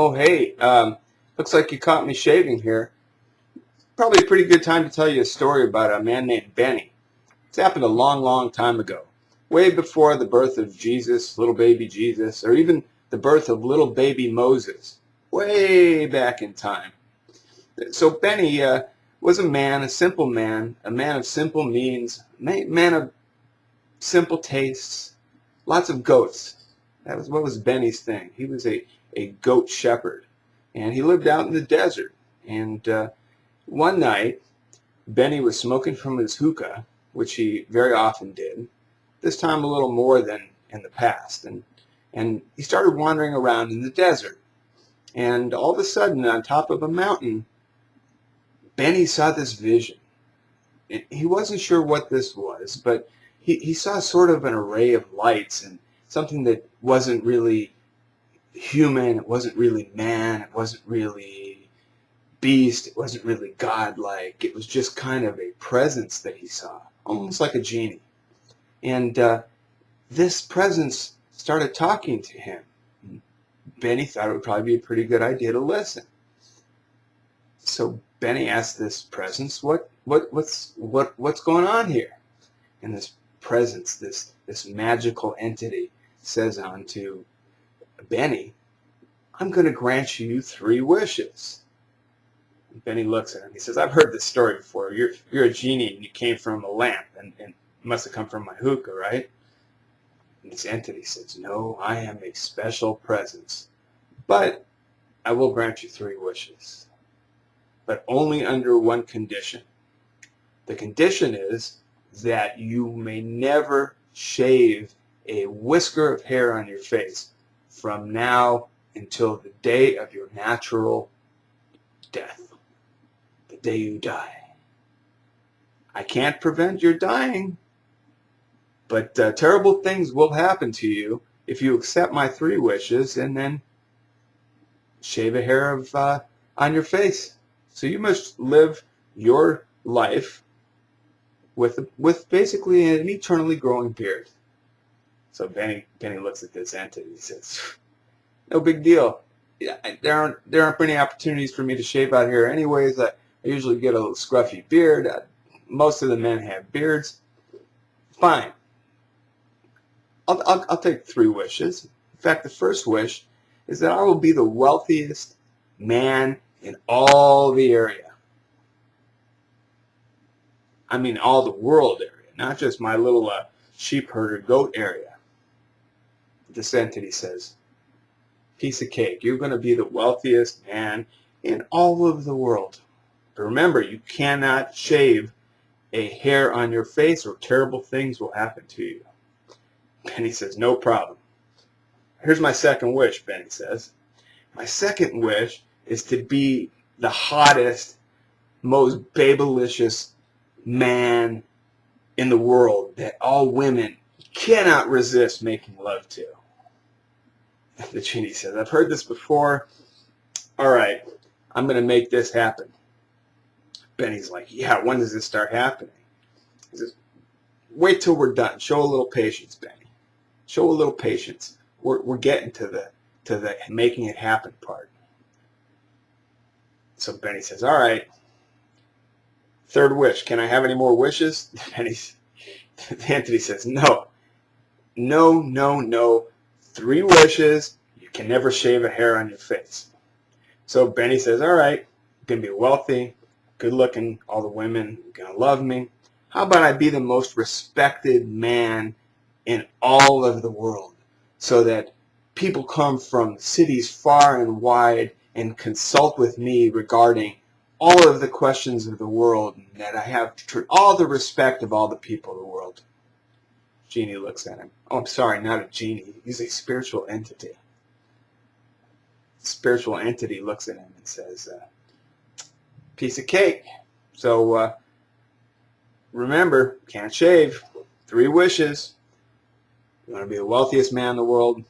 Oh, hey, looks like you caught me shaving here. Probably a pretty good time to tell you a story about a man named Benny. It's happened a long, long time ago. Way before the birth of Jesus, little baby Jesus, or even the birth of little baby Moses. Way back in time. So Benny was a simple man, a man of simple means, man of simple tastes, lots of goats. That was what was Benny's thing. He was a goat shepherd, and he lived out in the desert. And one night, Benny was smoking from his hookah, which he very often did, this time a little more than in the past. And he started wandering around in the desert. And all of a sudden, on top of a mountain, Benny saw this vision. He wasn't sure what this was, but he saw sort of an array of lights and something that wasn't really human, it wasn't really man, it wasn't really beast, it wasn't really godlike. It was just kind of a presence that he saw, almost like a genie. And this presence started talking to him. Benny thought it would probably be a pretty good idea to listen. So Benny asked this presence, what's going on here? And this presence, this magical entity, says unto Benny, I'm going to grant you 3 wishes. And Benny looks at him. He says, I've heard this story before. You're a genie and you came from a lamp and you must have come from my hookah, right? And this entity says, no, I am a special presence, but I will grant you 3 wishes, but only under one condition. The condition is that you may never shave a whisker of hair on your face from now until the day of your natural death, the day you die. I can't prevent your dying, but terrible things will happen to you if you accept my 3 wishes and then shave a hair of on your face. So you must live your life with basically an eternally growing beard. So Benny looks at this entity. He says, no big deal. Yeah, there aren't many opportunities for me to shave out here anyways. I usually get a little scruffy beard. Most of the men have beards. Fine. I'll take 3 wishes. In fact, the first wish is that I will be the wealthiest man in all the area. I mean all the world area, not just my little sheep herder goat area. This entity says, piece of cake, you're going to be the wealthiest man in all of the world. But remember, you cannot shave a hair on your face or terrible things will happen to you. Benny says, no problem. Here's my second wish, Benny says. My second wish is to be the hottest, most babylicious man in the world that all women cannot resist making love to. And the genie says, I've heard this before. All right, I'm going to make this happen. Benny's like, yeah, when does this start happening? He says, wait till we're done. Show a little patience, Benny. Show a little patience. We're getting to the making it happen part. So Benny says, all right, third wish. Can I have any more wishes? The entity says, no. No, no, no. 3 wishes. You can never shave a hair on your face. So Benny says, all right, I'm going to be wealthy, good looking, all the women are going to love me. How about I be the most respected man in all of the world so that people come from cities far and wide and consult with me regarding all of the questions of the world, and that I have all the respect of all the people of the world. Genie looks at him. Oh, I'm sorry, not a genie. He's a spiritual entity. Spiritual entity looks at him and says, piece of cake. So remember, can't shave. 3 wishes. You want to be the wealthiest man in the world.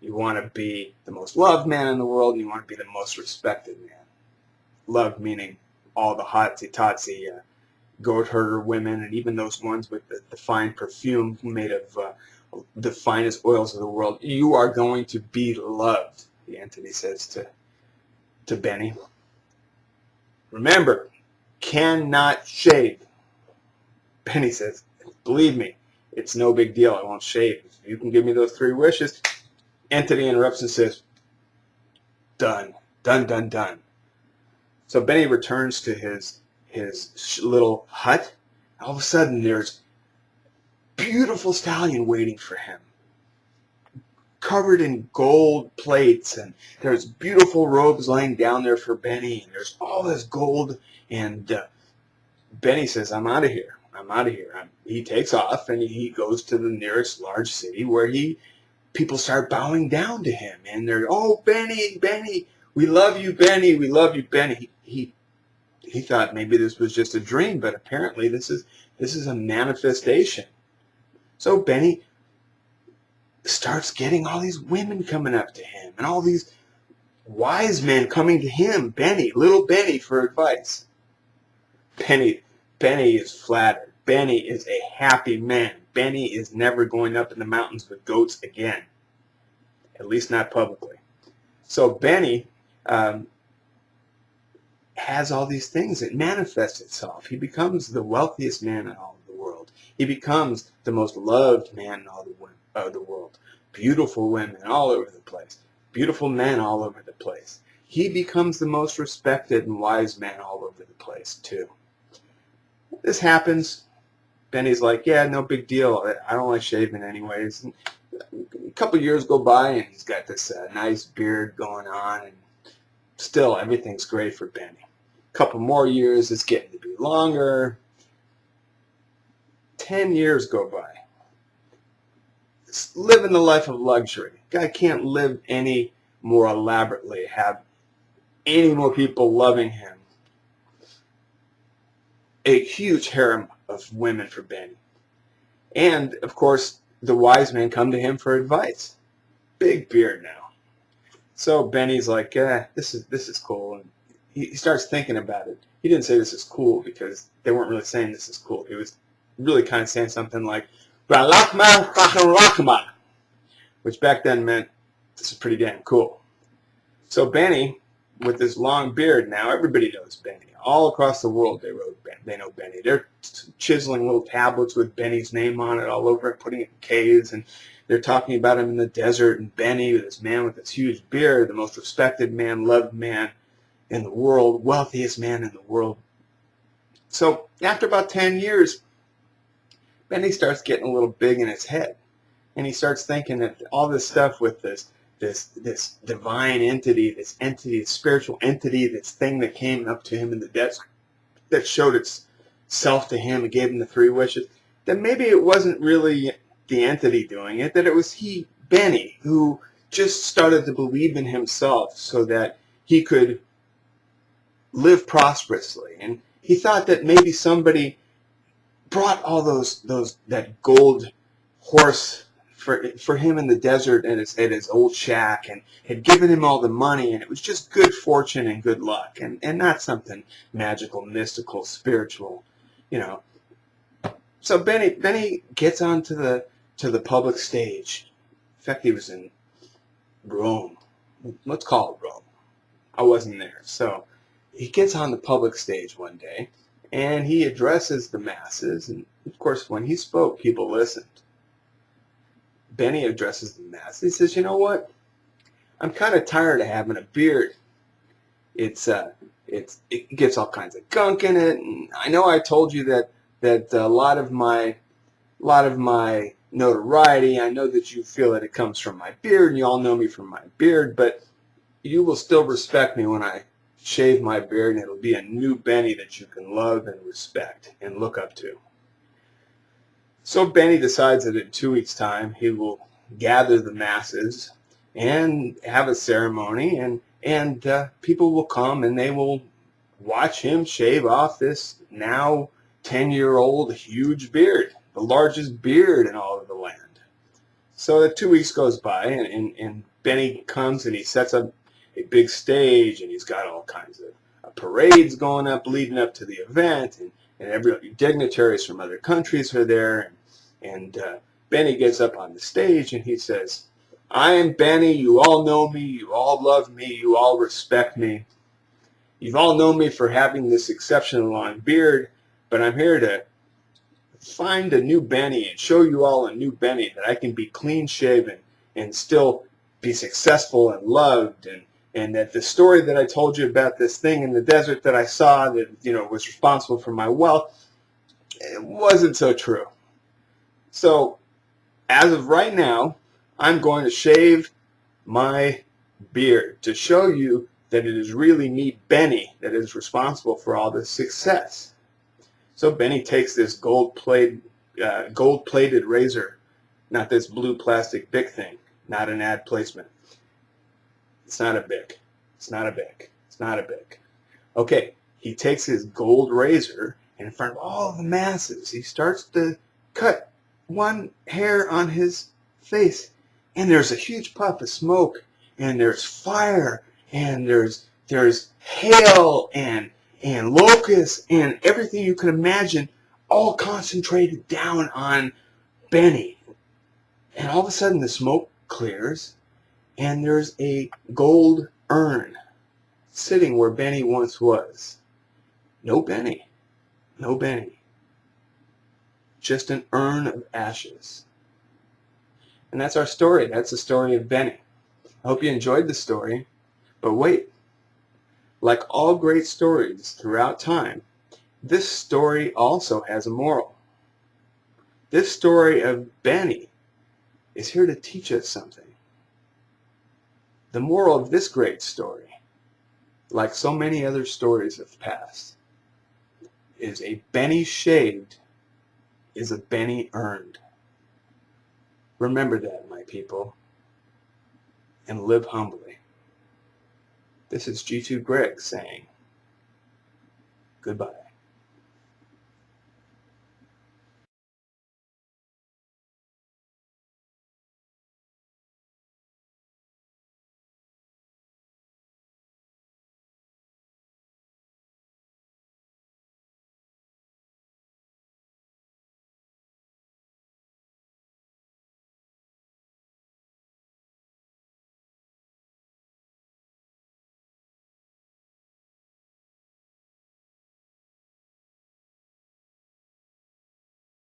You want to be the most loved man in the world. And you want to be the most respected man. Loved meaning all the hotsy-totsy goat herder women, and even those ones with the fine perfume made of the finest oils of the world. You are going to be loved. the entity says to Bennie. Remember, cannot shave. Bennie says, believe me, it's no big deal. I won't shave. If you can give me those 3 wishes. Entity interrupts and says, done, done, done, done. So Bennie returns to his little hut. All of a sudden, there's a beautiful stallion waiting for him, covered in gold plates, and there's beautiful robes laying down there for Bennie, and there's all this gold, and Bennie says, I'm out of here. I'm out of here. He takes off, and he goes to the nearest large city where people start bowing down to him, and they're, oh, Bennie, Bennie, we love you, Bennie, we love you, Bennie. He thought maybe this was just a dream, but apparently this is a manifestation. So Bennie starts getting all these women coming up to him, and all these wise men coming to him, Bennie, little Bennie, for advice. Bennie is flattered. Bennie is a happy man. Bennie is never going up in the mountains with goats again, at least not publicly. So Bennie has all these things. It manifests itself. He becomes the wealthiest man in all of the world. He becomes the most loved man in all of the world. Beautiful women all over the place. Beautiful men all over the place. He becomes the most respected and wise man all over the place, too. This happens. Bennie's like, yeah, no big deal. I don't like shaving anyways. And a couple years go by, and he's got this nice beard going on, and still everything's great for Bennie. A couple more years, it's getting to be longer. 10 years go by. Living the life of luxury. Guy can't live any more elaborately, have any more people loving him. A huge harem of women for Bennie. And, of course, the wise men come to him for advice. Big beard now. So Bennie's like, this is cool. And he starts thinking about it. He didn't say this is cool because they weren't really saying this is cool. He was really kind of saying something like, which back then meant this is pretty damn cool. So Bennie, with this long beard now, everybody knows Bennie. All across the world they know Bennie. They're chiseling little tablets with Bennie's name on it all over it, putting it in caves, and they're talking about him in the desert, and Bennie, this man with this huge beard, the most respected man, loved man in the world, wealthiest man in the world. So after about 10 years, Bennie starts getting a little big in his head, and he starts thinking that all this stuff with this divine entity, this spiritual entity, this thing that came up to him in the desert, that showed itself to him and gave him the 3 wishes, that maybe it wasn't really the entity doing it, that it was he, Bennie, who just started to believe in himself so that he could live prosperously. And he thought that maybe somebody brought all that gold horse for him in the desert at his old shack, and had given him all the money, and it was just good fortune and good luck, and not something magical, mystical, spiritual, you know. So Bennie gets onto the public stage. In fact, he was in Rome. Let's call it Rome. I wasn't there. So he gets on the public stage one day, and he addresses the masses, and of course when he spoke, people listened. Bennie addresses the masses. He says, you know what? I'm kind of tired of having a beard. It gets all kinds of gunk in it, and I know I told you that a lot of my notoriety, I know that you feel that it comes from my beard, and you all know me from my beard, but you will still respect me when I shave my beard, and it'll be a new Bennie that you can love and respect and look up to. So Bennie decides that in 2 weeks' time he will gather the masses and have a ceremony, and people will come and they will watch him shave off this now 10-year-old huge beard, the largest beard in all of the land. So that 2 weeks goes by, and Bennie comes and he sets up a big stage, and he's got all kinds of parades going up leading up to the event, and every dignitaries from other countries are there, and Bennie gets up on the stage and he says, I am Benny. You all know me. You all love me. You all respect me. You've all known me for having this exceptionally long beard, but I'm here to find a new Benny and show you all a new Benny, that I can be clean shaven and still be successful and loved, and that the story that I told you about this thing in the desert that I saw that, you know, was responsible for my wealth, it wasn't so true. So as of right now, I'm going to shave my beard to show you that it is really me, Benny, that is responsible for all this success. So Benny takes this gold-plated razor, not this blue plastic Bic thing, not an ad placement. It's not a Bic. It's not a Bic. It's not a Bic. Okay, he takes his gold razor, and in front of all the masses, he starts to cut one hair on his face, and there's a huge puff of smoke, and there's fire, and there's hail, and locusts, and everything you can imagine, all concentrated down on Benny. And all of a sudden the smoke clears, and there's a gold urn sitting where Benny once was. No Benny. No Benny. Just an urn of ashes. And that's our story. That's the story of Benny. I hope you enjoyed the story. But wait. Like all great stories throughout time, this story also has a moral. This story of Benny is here to teach us something. The moral of this great story, like so many other stories of the past, is a Benny shaved is a Benny earned. Remember that, my people, and live humbly. This is G2 Greg saying goodbye.